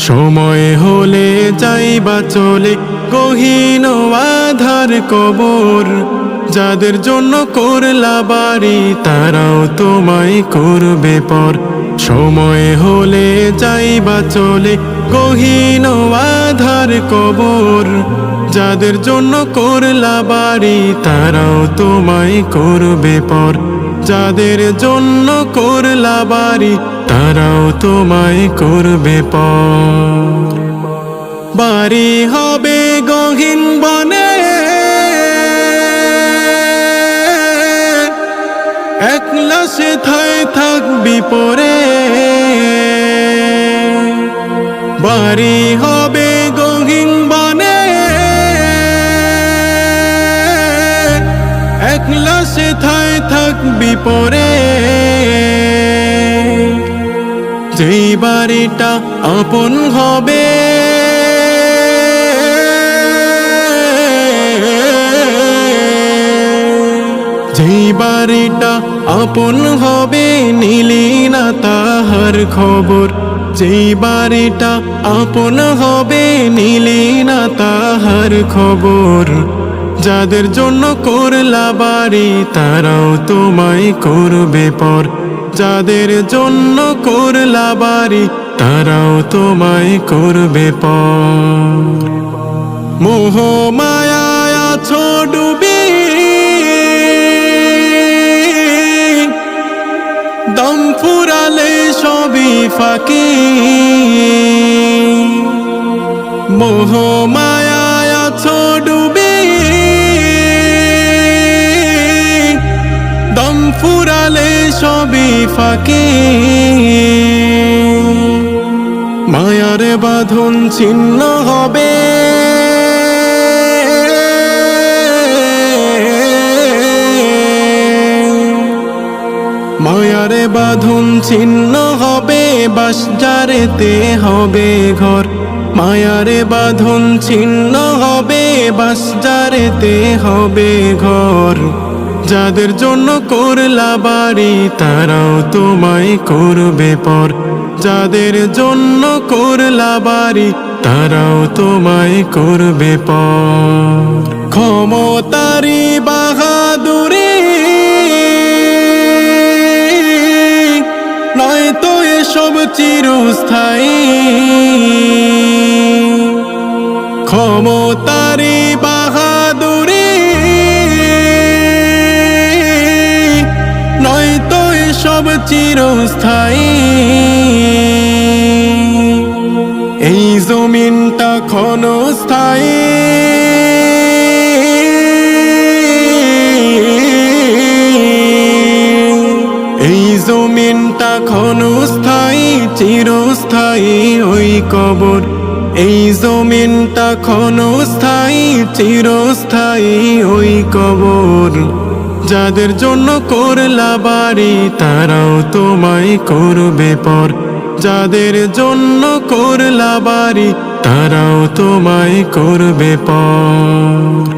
সময় হলে যাইবা চলে গহীন আধার কবর। যাদের জন্য করলা বাড়ি তারাও তোমায় করবে পর। সময় হলে যাইবা চলে গহীন আধার কবর। যাদের জন্য করলা বাড়ি তারাও তোমায় করবে পর। যাদের জন্য করলা বাড়ি তারাও তোমায় করবে পর। বাড়ি হবে গহীন বনে, একলা সেথায় থাকবি পরে। বাড়ি হবে গহীন বনে, একলা সেথায় থাকবি পরে। যেই বাড়িটা আপন হবে, যেই বাড়িটা আপন হবে নিলি না তাহার খবর। যেই বাড়িটা আপন হবে নিলি না তাহার খবর। যাদের জন্য করলা বাড়ি তারাও তোমায় করবে পর। যাদের জন্য করলা বাড়ি তারাও তোমায় করবে পর। মোহ মায়ায় আছো ডুবি, দম ফুরালে সবই ফাঁকি। মোহ মায়ায় আছো ডুবি, দম ফুরালে সবই ফাঁকি। মায়ার বাঁধন ছিন্ন হবে, মায়ার বাঁধন ছিন্ন হবে, বাস যারেতে হবে ঘর। মায়ার বাঁধন ছিন্ন হবে, বাস যারেতে হবে ঘর। যাদের জন্য করলা বাড়ি তারাও তোমায় করবে পর। যাদের জন্য করলা বাড়ি তারাও তোমায় করবে পর। ক্ষমতারি বাহাদুরি নয়তো এসব চিরস্থায়ী। ক্ষমতারি বাহাদুরি নয়তো এসব চিরস্থায়ী। এই জমিনটা ক্ষণস্থায়ী, এই জমিনটা ক্ষণস্থায়ী, চিরস্থায়ী ওই কবর। এই জমিনটা ক্ষণস্থায়ী, চিরস্থায়ী ওই কবর। যাদের জন্য করলা বাড়ি তারাও তোমায় করবে পর। যাদের জন্য করলা বাড়ি তারাও তোমায় করবে পর।